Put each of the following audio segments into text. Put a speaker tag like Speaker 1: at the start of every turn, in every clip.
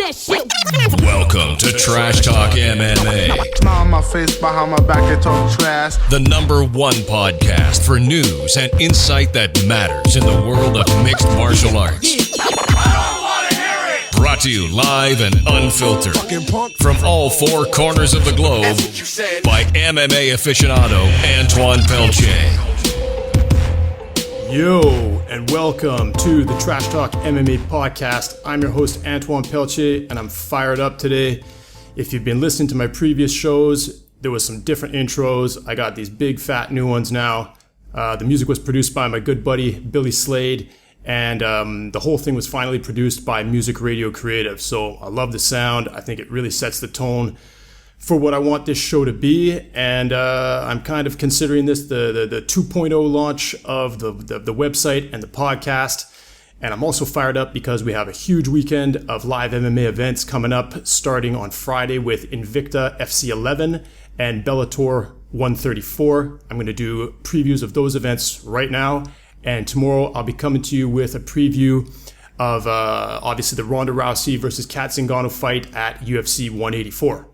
Speaker 1: that shit.
Speaker 2: Welcome to Trash Talk MMA.
Speaker 3: Smile on my face, behind my back, they talk trash.
Speaker 2: The #1 podcast for news and insight that matters in the world of mixed martial arts. Brought to you live and unfiltered from all four corners of the globe by MMA aficionado Antoine Pelche.
Speaker 4: Yo, and welcome to the Trash Talk MMA podcast. I'm your host, Antoine Pelche, and I'm fired up today. If you've been listening to my previous shows, there was some different intros. I got these big, fat new ones now. The music was produced by my good buddy, Billy Slade, and the whole thing was finally produced by Music Radio Creative. So I love the sound. I think it really sets the tone for what I want this show to be, and I'm kind of considering this the 2.0 launch of the website and the podcast. And I'm also fired up because we have a huge weekend of live MMA events coming up, starting on Friday with Invicta FC11 and Bellator 134. I'm going to do previews of those events right now, and tomorrow I'll be coming to you with a preview of obviously the Ronda Rousey versus Kat Zingano fight at UFC 184.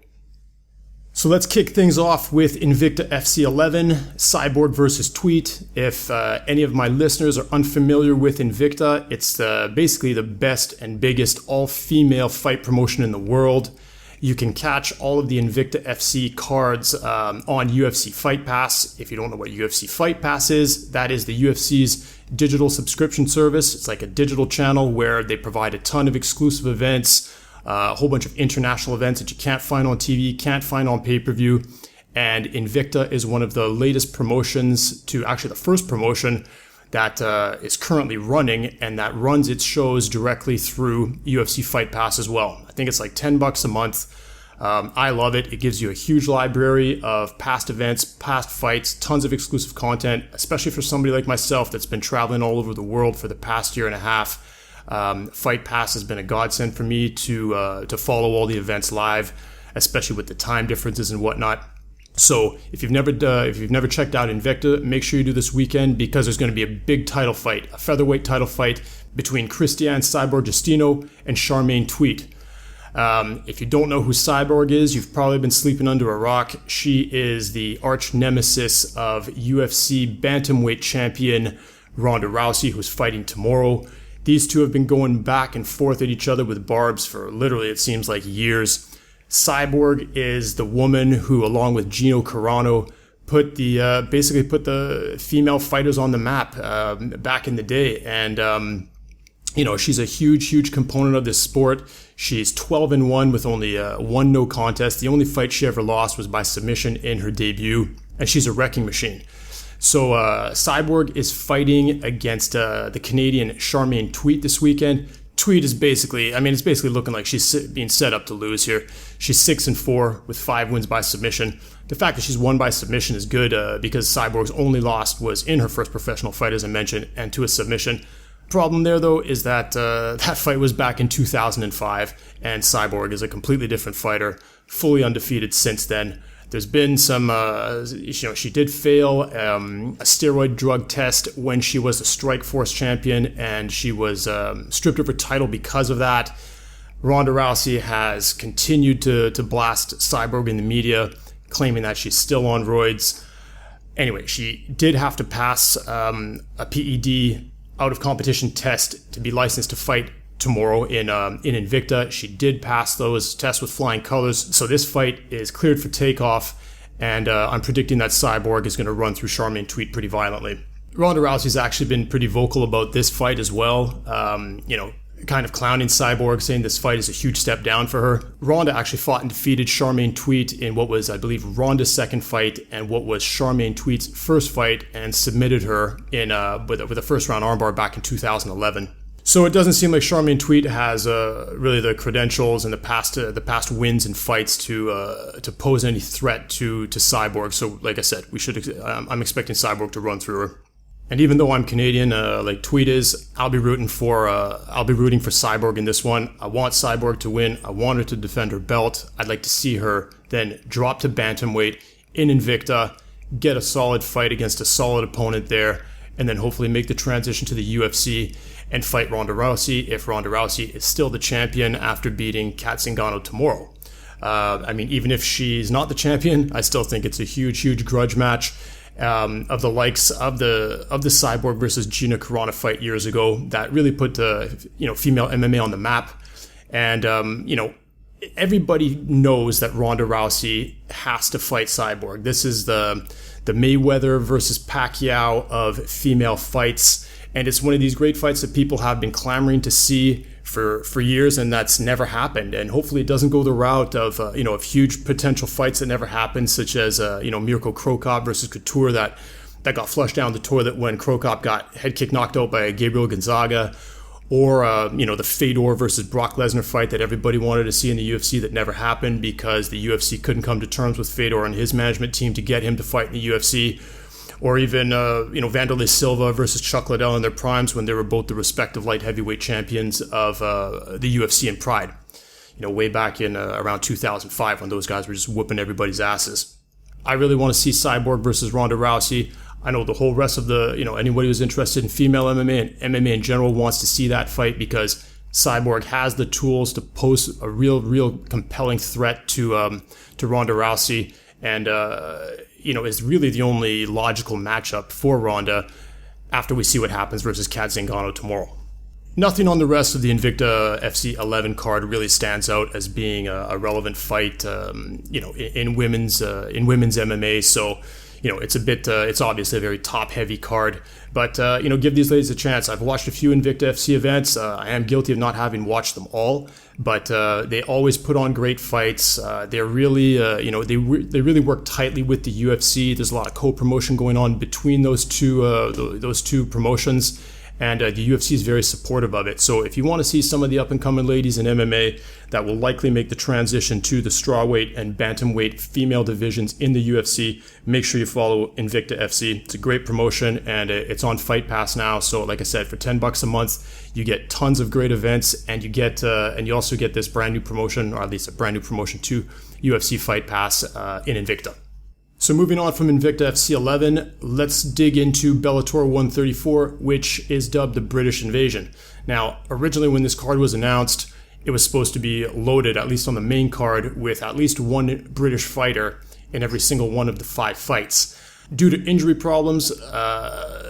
Speaker 4: So let's kick things off with Invicta FC11, Cyborg versus Tweet. If any of my listeners are unfamiliar with Invicta, it's basically the best and biggest all-female fight promotion in the world. You can catch all of the Invicta FC cards on UFC Fight Pass. If you don't know what UFC Fight Pass is, that is the UFC's digital subscription service. It's like a digital channel where they provide a ton of exclusive events, a whole bunch of international events that you can't find on TV, can't find on pay-per-view. And Invicta is one of the latest promotions to actually the first promotion that is currently running, and that runs its shows directly through UFC Fight Pass as well. I think it's like $10 a month. I love it. It gives you a huge library of past events, past fights, tons of exclusive content, especially for somebody like myself that's been traveling all over the world for the past year and a half. Fight Pass has been a godsend for me to follow all the events live, especially with the time differences and whatnot. So if you've never checked out Invicta, make sure you do this weekend, because there's going to be a big title fight, a featherweight title fight between Christiane, Cyborg, Justino and Charmaine Tweet. If you don't know who Cyborg is, you've probably been sleeping under a rock. She is the arch nemesis of UFC bantamweight champion Ronda Rousey, who's fighting tomorrow. These two have been going back and forth at each other with barbs for literally, it seems like, years. Cyborg is the woman who, along with Gino Carano, basically put the female fighters on the map back in the day. And she's a huge component of this sport. She's 12-1 with only one no contest. The only fight she ever lost was by submission in her debut, and she's a wrecking machine. So Cyborg is fighting against the Canadian Charmaine Tweet this weekend. Tweet is basically looking like she's being set up to lose here. She's 6-4 with 5 wins by submission. The fact that she's won by submission is good because Cyborg's only loss was in her first professional fight, as I mentioned, and to a submission. Problem there, though, is that that fight was back in 2005, and Cyborg is a completely different fighter, fully undefeated since then. There's been some, she did fail a steroid drug test when she was a Strikeforce champion, and she was stripped of her title because of that. Ronda Rousey has continued to blast Cyborg in the media, claiming that she's still on roids. Anyway, she did have to pass a PED out of competition test to be licensed to fight tomorrow in Invicta. She did pass those tests with flying colors, so this fight is cleared for takeoff, and I'm predicting that Cyborg is going to run through Charmaine Tweet pretty violently. Ronda Rousey's actually been pretty vocal about this fight as well, kind of clowning Cyborg, saying this fight is a huge step down for her. Ronda actually fought and defeated Charmaine Tweet in what was, I believe, Ronda's second fight and what was Charmaine Tweet's first fight, and submitted her in with a first round armbar back in 2011. So it doesn't seem like Charmaine Tweet has really the credentials and the past wins and fights to pose any threat to Cyborg. So like I said, I'm expecting Cyborg to run through her. And even though I'm Canadian, like Tweet is, I'll be rooting for Cyborg in this one. I want Cyborg to win. I want her to defend her belt. I'd like to see her then drop to bantamweight in Invicta, get a solid fight against a solid opponent there, and then hopefully make the transition to the UFC and fight Ronda Rousey if Ronda Rousey is still the champion after beating Kat Zingano tomorrow. Even if she's not the champion, I still think it's a huge grudge match. Of the likes of the Cyborg versus Gina Carano fight years ago that really put female MMA on the map. And everybody knows that Ronda Rousey has to fight Cyborg. This is the Mayweather versus Pacquiao of female fights, and it's one of these great fights that people have been clamoring to see for years, and that's never happened. And hopefully it doesn't go the route of of huge potential fights that never happened, such as Mirko Cro Cop versus Couture that got flushed down the toilet when Cro Cop got head kick knocked out by Gabriel Gonzaga, or the Fedor versus Brock Lesnar fight that everybody wanted to see in the UFC that never happened because the UFC couldn't come to terms with Fedor and his management team to get him to fight in the UFC. Or even, Wanderlei Silva versus Chuck Liddell in their primes when they were both the respective light heavyweight champions of the UFC and Pride. Way back in around 2005 when those guys were just whooping everybody's asses. I really want to see Cyborg versus Ronda Rousey. I know the whole rest of anybody who's interested in female MMA and MMA in general wants to see that fight because Cyborg has the tools to pose a real compelling threat to Ronda Rousey. And, is really the only logical matchup for Ronda after we see what happens versus Kat Zingano tomorrow. Nothing on the rest of the Invicta FC 11 card really stands out as being a relevant fight, in women's MMA. So, it's obviously a very top-heavy card. But, give these ladies a chance. I've watched a few Invicta FC events. I am guilty of not having watched them all. But they always put on great fights. They're really, they really work tightly with the UFC. There's a lot of co-promotion going on between those two promotions. And the UFC is very supportive of it. So if you want to see some of the up-and-coming ladies in MMA that will likely make the transition to the strawweight and bantamweight female divisions in the UFC, make sure you follow Invicta FC. It's a great promotion, and it's on Fight Pass now. So like I said, for $10 a month, you get tons of great events, and you also get this brand new promotion, or at least a brand new promotion to UFC Fight Pass in Invicta. So moving on from Invicta FC 11, let's dig into Bellator 134, which is dubbed the British Invasion. Now, originally when this card was announced, it was supposed to be loaded, at least on the main card, with at least one British fighter in every single one of the 5 fights. Due to injury problems,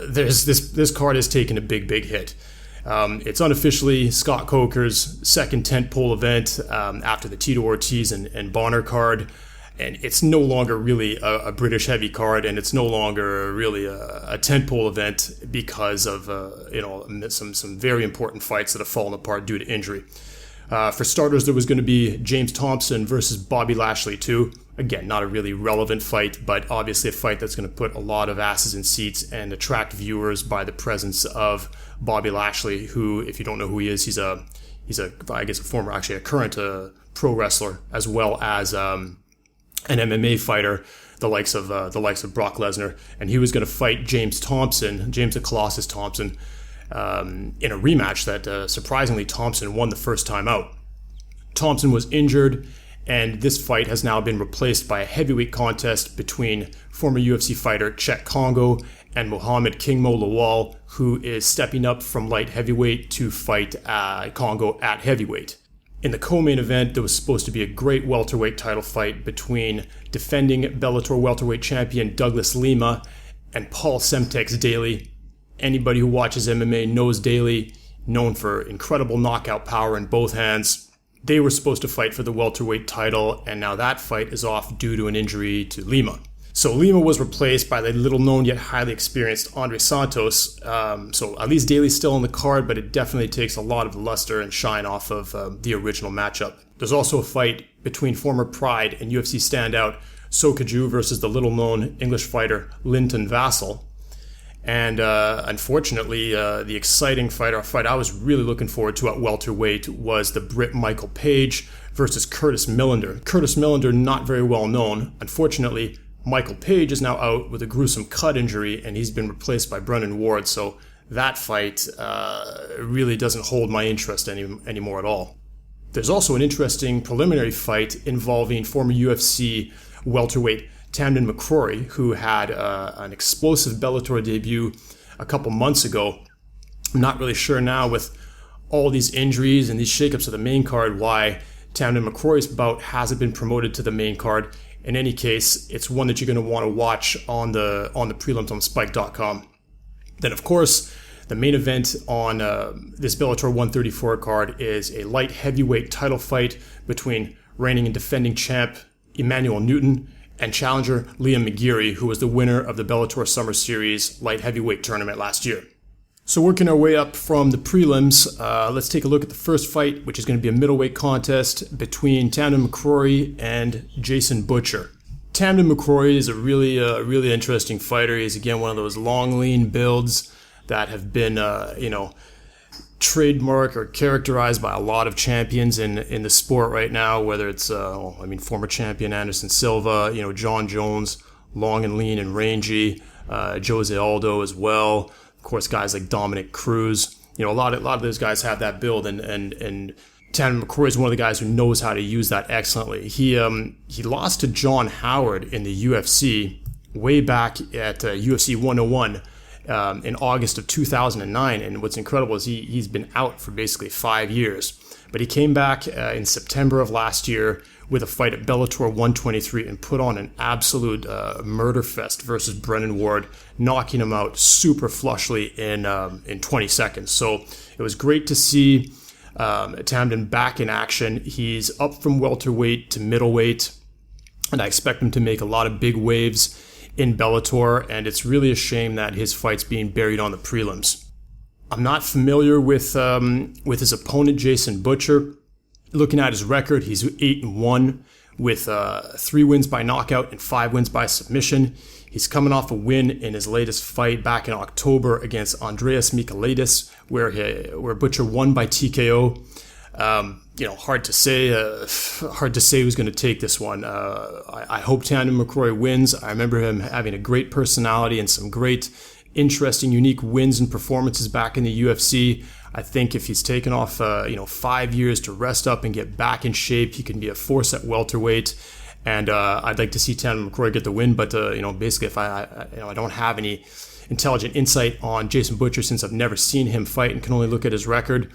Speaker 4: this card has taken a big hit. It's unofficially Scott Coker's second tentpole event after the Tito Ortiz and Bonner card. And it's no longer really a British heavy card, and it's no longer really a tentpole event because of some very important fights that have fallen apart due to injury. For starters, there was going to be James Thompson versus Bobby Lashley too. Again, not a really relevant fight, but obviously a fight that's going to put a lot of asses in seats and attract viewers by the presence of Bobby Lashley, who, if you don't know who he is, he's a current pro wrestler, as well as an MMA fighter, the likes of Brock Lesnar, and he was going to fight James the Colossus Thompson, in a rematch that surprisingly Thompson won the first time out. Thompson was injured, and this fight has now been replaced by a heavyweight contest between former UFC fighter Chet Congo and Mohamed King Mo Lawal, who is stepping up from light heavyweight to fight Congo at heavyweight. In the co-main event, there was supposed to be a great welterweight title fight between defending Bellator welterweight champion Douglas Lima and Paul Semtex Daley. Anybody who watches MMA knows Daley, known for incredible knockout power in both hands. They were supposed to fight for the welterweight title, and now that fight is off due to an injury to Lima. So Lima was replaced by the little-known yet highly experienced Andre Santos. So at least Daley's still on the card, but it definitely takes a lot of luster and shine off of the original matchup. There's also a fight between former Pride and UFC standout Sokoudjou versus the little-known English fighter Linton Vassell. And unfortunately, the exciting fight I was really looking forward to at welterweight was the Brit Michael Page versus Curtis Millender. Curtis Millender, not very well known. Unfortunately, Michael Page is now out with a gruesome cut injury, and he's been replaced by Brennan Ward, so that fight really doesn't hold my interest anymore at all. There's also an interesting preliminary fight involving former UFC welterweight Tamdan McCrory, who had an explosive Bellator debut a couple months ago I'm not really sure now with all these injuries and these shakeups of the main card why Tamdan McCrory's bout hasn't been promoted to the main card. In any case, it's one that you're going to want to watch on the prelims on Spike.com. Then, of course, the main event on this Bellator 134 card is a light heavyweight title fight between reigning and defending champ Emanuel and challenger Liam McGeary, who was the winner of the Bellator Summer Series light heavyweight tournament last year. So working our way up from the prelims, let's take a look at the first fight, which is going to be a middleweight contest between Tamdan McCrory and Jason Butcher. Tamdan McCrory is a really interesting fighter. He's, again, one of those long, lean builds that have been, trademarked or characterized by a lot of champions in the sport right now, whether it's, former champion Anderson Silva, John Jones, long and lean and rangy, Jose Aldo as well. Of course, guys like Dominic Cruz. A lot of those guys have that build, and Tamdan McCrory is one of the guys who knows how to use that excellently. He lost to John Howard in the UFC way back at UFC 101 in August of 2009. And what's incredible is he's been out for basically 5 years. But he came back in September of last year with a fight at Bellator 123 and put on an absolute murder fest versus Brennan Ward, knocking him out super flushly in 20 seconds. So it was great to see Tamdan back in action. He's up from welterweight to middleweight, and I expect him to make a lot of big waves in Bellator, and it's really a shame that his fight's being buried on the prelims. I'm not familiar with his opponent, Jason Butcher. Looking at his record, he's 8-1 with 3 wins by knockout and 5 wins by submission. He's coming off a win in his latest fight back in October against Andreas Michailidis, where Butcher won by TKO. Hard to say who's going to take this one. I hope Tamdan McCrory wins. I remember him having a great personality and some great, interesting, unique wins and performances back in the UFC. I think if he's taken off, 5 years to rest up and get back in shape, he can be a force at welterweight. And I'd like to see Tamdan McCrory get the win. But basically, if I don't have any intelligent insight on Jason Butcher since I've never seen him fight and can only look at his record.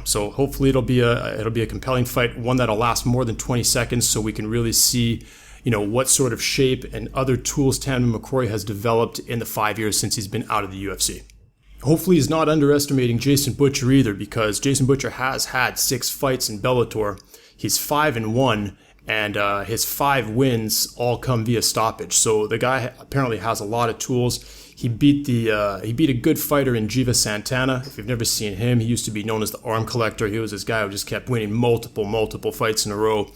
Speaker 4: So hopefully it'll be a compelling fight, one that'll last more than 20 seconds, so we can really see, what sort of shape and other tools Tamdan McCrory has developed in the 5 years since he's been out of the UFC. Hopefully he's not underestimating Jason Butcher either, because Jason Butcher has had 6 fights in Bellator. He's 5-1, and his 5 wins all come via stoppage. So the guy apparently has a lot of tools. He beat a good fighter in Jiva Santana. If you've never seen him, he used to be known as the Arm Collector. He was this guy who just kept winning multiple fights in a row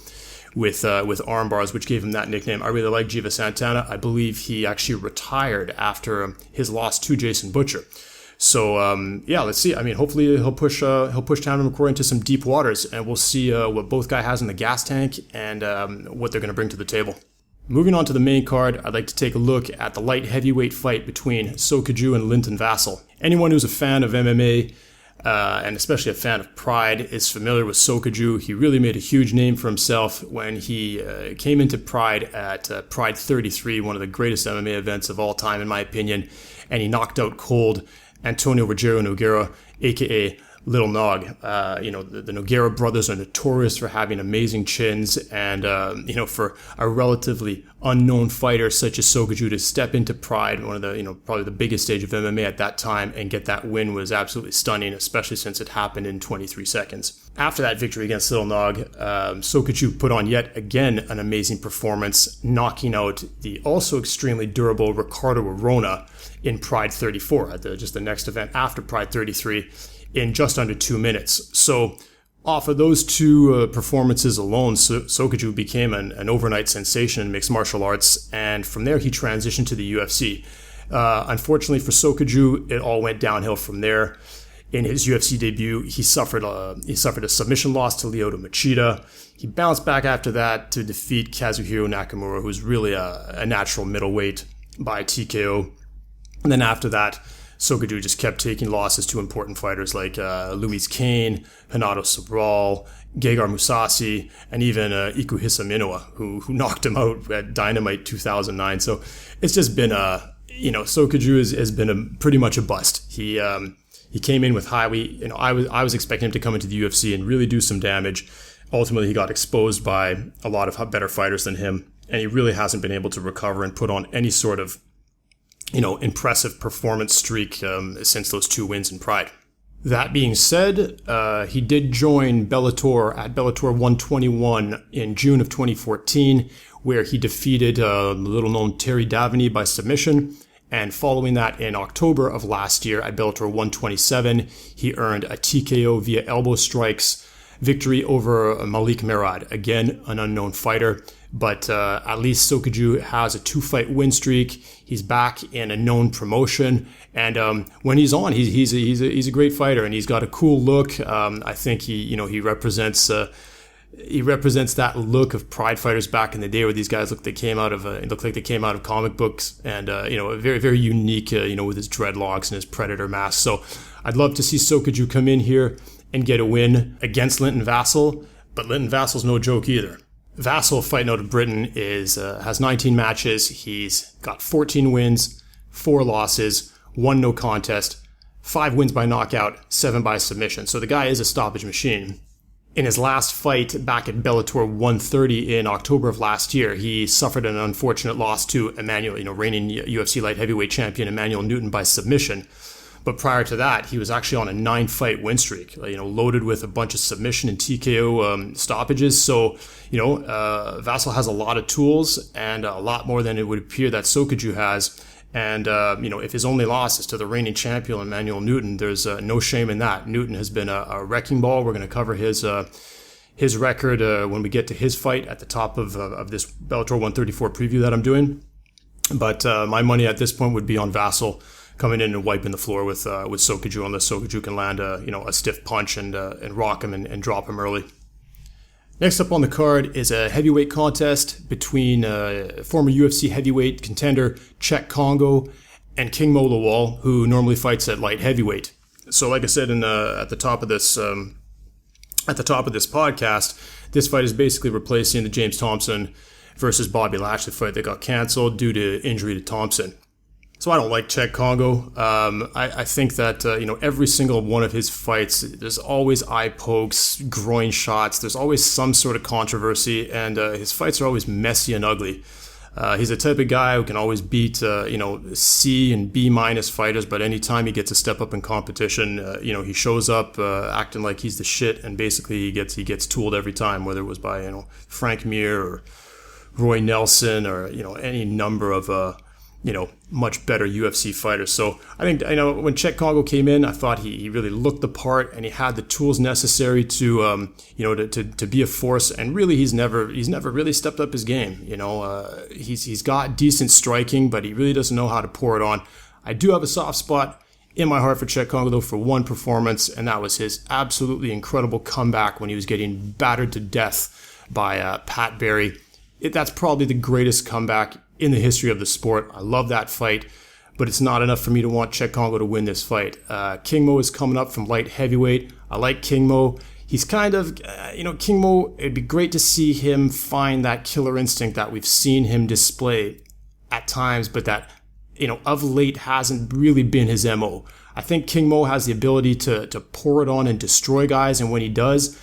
Speaker 4: with arm bars, which gave him that nickname. I really like Jiva Santana. I believe he actually retired after his loss to Jason Butcher. So let's see. Hopefully he'll push Tamdan McCrory into some deep waters, and we'll see what both guys has in the gas tank and what they're going to bring to the table. Moving on to the main card, I'd like to take a look at the light heavyweight fight between Sokoudjou and Linton Vassell. Anyone who's a fan of MMA, and especially a fan of Pride, is familiar with Sokoudjou. He really made a huge name for himself when he came into Pride at Pride 33, one of the greatest MMA events of all time, in my opinion, and he knocked out cold Antonio Rogério Nogueira, a.k.a. Little Nog. The Nogueira brothers are notorious for having amazing chins, and for a relatively unknown fighter such as Sokoudjou to step into Pride, one of the probably the biggest stage of MMA at that time, and get that win was absolutely stunning, especially since it happened in 23 seconds. After that victory against Little Nog, Sokoudjou put on yet again an amazing performance, knocking out the also extremely durable Ricardo Arona in Pride 34 at the next event after Pride 33. In just under 2 minutes. So off of those 2 performances alone, Sokoudjou became an overnight sensation in mixed martial arts, and from there he transitioned to the UFC. Unfortunately for Sokoudjou, it all went downhill from there. In his UFC debut, he suffered a submission loss to Lyoto Machida. He bounced back after that to defeat Kazuhiro Nakamura, who's really a natural middleweight, by TKO. And then after that, Sokoudjou just kept taking losses to important fighters like Luis Kane, Hanato Sobral, Gegard Mousasi, and even Ikuhisa Minowa, who knocked him out at Dynamite 2009. So it's just been Sokoudjou has been pretty much a bust. He He came in with high. I was expecting him to come into the UFC and really do some damage. Ultimately, he got exposed by a lot of better fighters than him, and he really hasn't been able to recover and put on any sort of, impressive performance streak since those 2 wins in Pride. That being said, he did join Bellator at Bellator 121 in June of 2014, where he defeated the little-known Terry Davany by submission. And following that, in October of last year at Bellator 127, he earned a TKO via elbow strikes victory over Malik Merad, again, an unknown fighter. But at least Sokoudjou has a 2-fight win streak. He's back in a known promotion, and when he's on, he's a great fighter, and he's got a cool look. I think he represents that look of Pride fighters back in the day, where these guys looked like they came out of comic books, and very, very unique, with his dreadlocks and his predator mask. So I'd love to see Sokoudjou come in here and get a win against Linton Vassell, but Linton Vassell's no joke either. Vassell, fighting out of Britain, has 19 matches. He's got 14 wins, 4 losses, 1 no contest, 5 wins by knockout, 7 by submission. So the guy is a stoppage machine. In his last fight back at Bellator 130 in October of last year, he suffered an unfortunate loss to Emanuel, reigning UFC light heavyweight champion Emanuel Newton by submission. But prior to that, he was actually on a 9-fight win streak, loaded with a bunch of submission and TKO stoppages. So, Vassell has a lot of tools, and a lot more than it would appear that Sokoudjou has. And, if his only loss is to the reigning champion, Emanuel Newton, there's no shame in that. Newton has been a wrecking ball. We're going to cover his record when we get to his fight at the top of this Bellator 134 preview that I'm doing. But my money at this point would be on Vassell coming in and wiping the floor with Sokoudjou, unless Sokoudjou can land a stiff punch and rock him and drop him early. Next up on the card is a heavyweight contest between former UFC heavyweight contender Czech Congo and King Mo Lawal, who normally fights at light heavyweight. So, like I said at the top of this podcast, this fight is basically replacing the James Thompson versus Bobby Lashley fight that got canceled due to injury to Thompson. So I don't like Czech Congo. I think that, every single one of his fights, there's always eye pokes, groin shots. There's always some sort of controversy, and his fights are always messy and ugly. He's the type of guy who can always beat, C and B minus fighters, but anytime he gets a step up in competition, he shows up acting like he's the shit, and basically he gets tooled every time, whether it was by, Frank Mir or Roy Nelson or, any number of, much better UFC fighters. So I think, when Czech Congo came in, I thought he really looked the part, and he had the tools necessary to, to be a force. And really, he's never really stepped up his game. He's got decent striking, but he really doesn't know how to pour it on. I do have a soft spot in my heart for Czech Congo, though, for one performance, and that was his absolutely incredible comeback when he was getting battered to death by Pat Barry. That's probably the greatest comeback in the history of the sport. I love that fight, but it's not enough for me to want Czech Congo to win this fight. King Mo is coming up from light heavyweight. I like King Mo. He's kind of, King Mo, it'd be great to see him find that killer instinct that we've seen him display at times, but that, of late hasn't really been his MO. I think King Mo has the ability to pour it on and destroy guys, and when he does,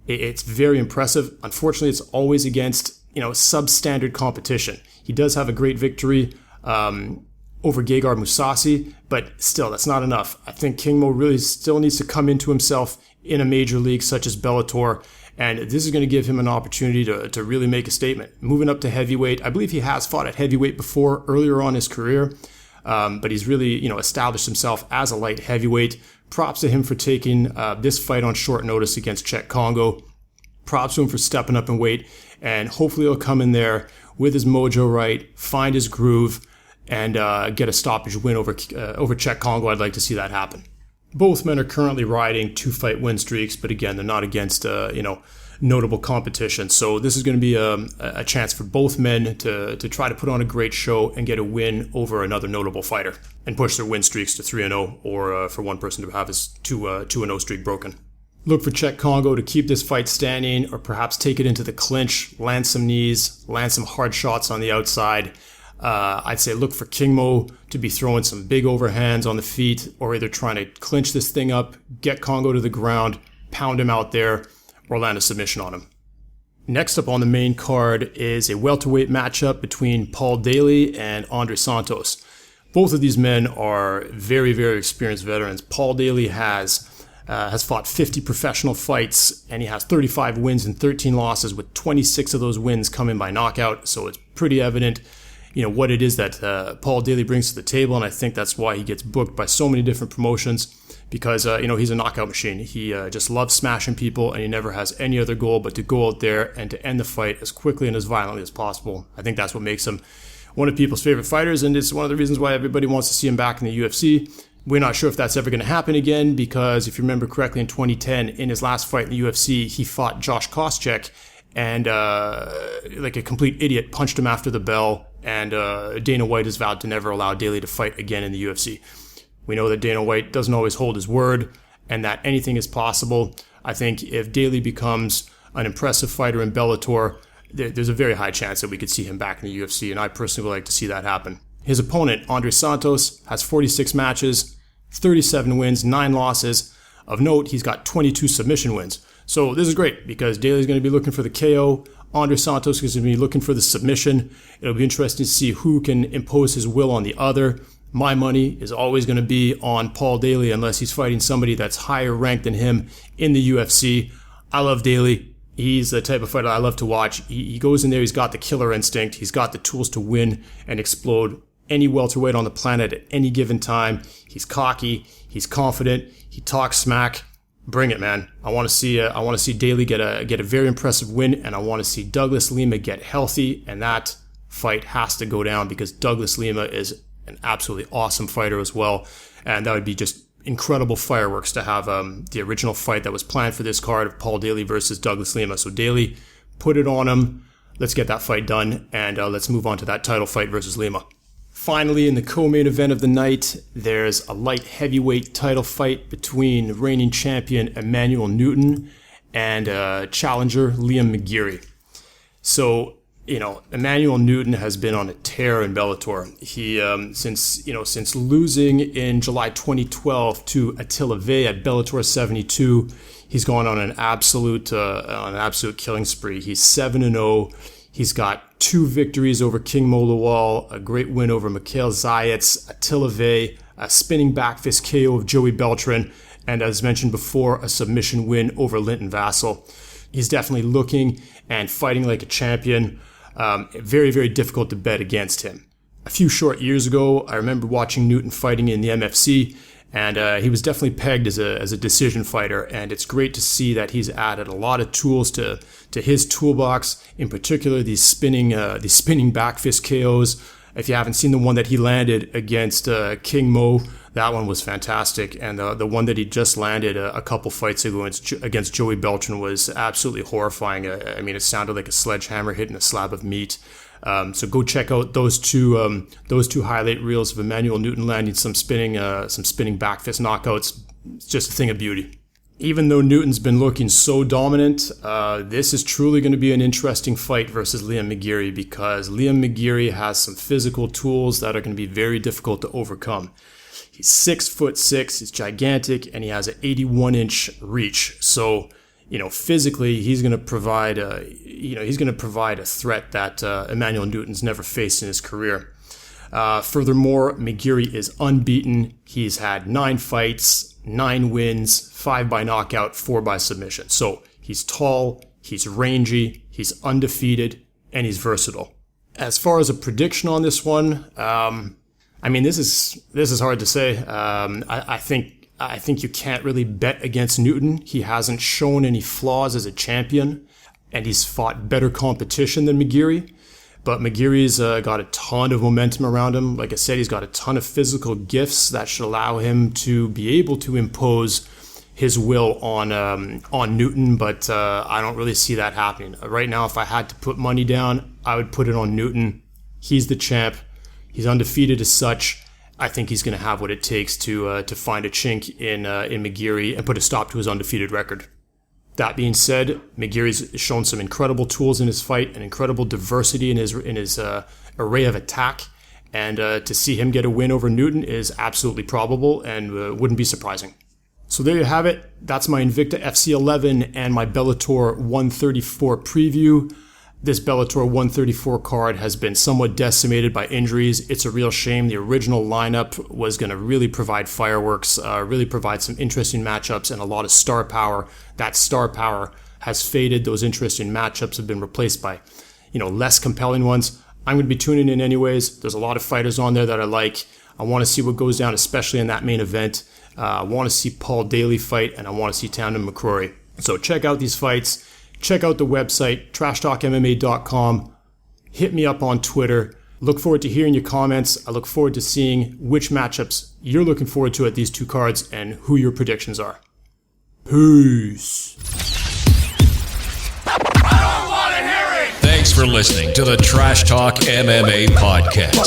Speaker 4: it's very impressive. Unfortunately, it's always against, substandard competition. He does have a great victory over Gegard Mousasi, but still, that's not enough. I think King Mo really still needs to come into himself in a major league such as Bellator, and this is going to give him an opportunity to really make a statement. Moving up to heavyweight, I believe he has fought at heavyweight before earlier on in his career, but he's really established himself as a light heavyweight. Props to him for taking this fight on short notice against Czech Congo. Props to him for stepping up in weight, and hopefully he'll come in there with his mojo right, find his groove, and get a stoppage win over Czech Congo. I'd like to see that happen. Both men are currently riding 2-fight win streaks, but again, they're not against notable competition. So this is going to be a chance for both men to try to put on a great show and get a win over another notable fighter and push their win streaks to 3-0, or for one person to have his 2-0 streak broken. Look for Czech Congo to keep this fight standing, or perhaps take it into the clinch, land some knees, land some hard shots on the outside. I'd say look for King Mo to be throwing some big overhands on the feet, or either trying to clinch this thing up, get Congo to the ground, pound him out there, or land a submission on him. Next up on the main card is a welterweight matchup between Paul Daley and Andre Santos. Both of these men are very, very experienced veterans. Paul Daley has fought 50 professional fights, and he has 35 wins and 13 losses, with 26 of those wins coming by knockout. So it's pretty evident, what it is that Paul Daley brings to the table, and I think that's why he gets booked by so many different promotions, because he's a knockout machine. He just loves smashing people, and he never has any other goal but to go out there and to end the fight as quickly and as violently as possible. I think that's what makes him one of people's favorite fighters, and it's one of the reasons why everybody wants to see him back in the UFC. We're not sure if that's ever going to happen again, because if you remember correctly, in 2010, in his last fight in the UFC, he fought Josh Koscheck, and like a complete idiot, punched him after the bell, and Dana White has vowed to never allow Daley to fight again in the UFC. We know that Dana White doesn't always hold his word, and that anything is possible. I think if Daley becomes an impressive fighter in Bellator, there's a very high chance that we could see him back in the UFC, and I personally would like to see that happen. His opponent, Andre Santos, has 46 matches, 37 wins, 9 losses. Of note, he's got 22 submission wins. So this is great, because Daley's going to be looking for the KO. Andre Santos is going to be looking for the submission. It'll be interesting to see who can impose his will on the other. My money is always going to be on Paul Daley, unless he's fighting somebody that's higher ranked than him in the UFC. I love Daley. He's the type of fighter I love to watch. He goes in there, he's got the killer instinct. He's got the tools to win and explode any welterweight on the planet at any given time. He's cocky. He's confident. He talks smack. Bring it, man. I want to see Daley get a very impressive win, and I want to see Douglas Lima get healthy, and that fight has to go down, because Douglas Lima is an absolutely awesome fighter as well, and that would be just incredible fireworks to have the original fight that was planned for this card of Paul Daley versus Douglas Lima. So Daley, put it on him. Let's get that fight done, and let's move on to that title fight versus Lima. Finally, in the co-main event of the night, there's a light heavyweight title fight between reigning champion Emanuel Newton and challenger Liam McGeary. So, Emanuel Newton has been on a tear in Bellator. He, since losing in July 2012 to Attila Vey at Bellator 72, he's gone on an absolute killing spree. He's 7-0. He's got 2 victories over King Mo Lawal, a great win over Mikhail Zayats, Attila Vey, a spinning back fist KO of Joey Beltran, and as mentioned before, a submission win over Linton Vassell. He's definitely looking and fighting like a champion. Very, very difficult to bet against him. A few short years ago, I remember watching Newton fighting in the MFC, and he was definitely pegged as a decision fighter, and it's great to see that he's added a lot of tools to his toolbox, in particular these spinning back fist KOs. If you haven't seen the one that he landed against King Mo, that one was fantastic, and the one that he just landed a couple fights ago against Joey Beltran was absolutely horrifying. It sounded like a sledgehammer hitting a slab of meat. So go check out those two highlight reels of Emanuel Newton landing some spinning back fist knockouts. It's just a thing of beauty. Even though Newton's been looking so dominant, this is truly going to be an interesting fight versus Liam McGeary, because Liam McGeary has some physical tools that are going to be very difficult to overcome. He's 6'6", he's gigantic, and he has an 81-inch reach. So, physically, he's going to provide a threat that Emanuel Newton's never faced in his career. Furthermore, McGeary is unbeaten. He's had 9 fights, 9 wins, 5 by knockout, 4 by submission. So he's tall, he's rangy, he's undefeated, and he's versatile. As far as a prediction on this one, this is hard to say. I think you can't really bet against Newton. He hasn't shown any flaws as a champion, and he's fought better competition than McGeary. But McGeary's got a ton of momentum around him. Like I said, he's got a ton of physical gifts that should allow him to be able to impose his will on Newton, but I don't really see that happening. Right now, if I had to put money down, I would put it on Newton. He's the champ. He's undefeated as such. I think he's going to have what it takes to find a chink in McGeary and put a stop to his undefeated record. That being said, McGeary's shown some incredible tools in his fight, an incredible diversity in his array of attack, and to see him get a win over Newton is absolutely probable and wouldn't be surprising. So there you have it. That's my Invicta FC11 and my Bellator 134 preview. This Bellator 134 card has been somewhat decimated by injuries. It's a real shame. The original lineup was going to really provide fireworks, really provide some interesting matchups and a lot of star power. That star power has faded. Those interesting matchups have been replaced by, less compelling ones. I'm going to be tuning in anyways. There's a lot of fighters on there that I like. I want to see what goes down, especially in that main event. I want to see Paul Daley fight, and I want to see Tamdan McCrory. So check out these fights. Check out the website, trashtalkmma.com. Hit me up on Twitter. Look forward to hearing your comments. I look forward to seeing which matchups you're looking forward to at these two cards and who your predictions are. Peace.
Speaker 2: Thanks for listening to the Trash Talk MMA podcast.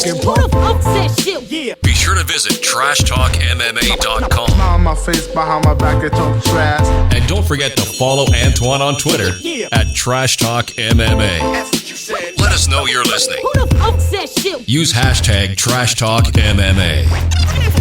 Speaker 2: Be sure to visit trashtalkmma.com.
Speaker 3: On my face, behind my back, they talk trash.
Speaker 2: And don't forget to follow Antoine on Twitter at Trash Talk MMA. Let us know you're listening. Use hashtag Trash Talk MMA.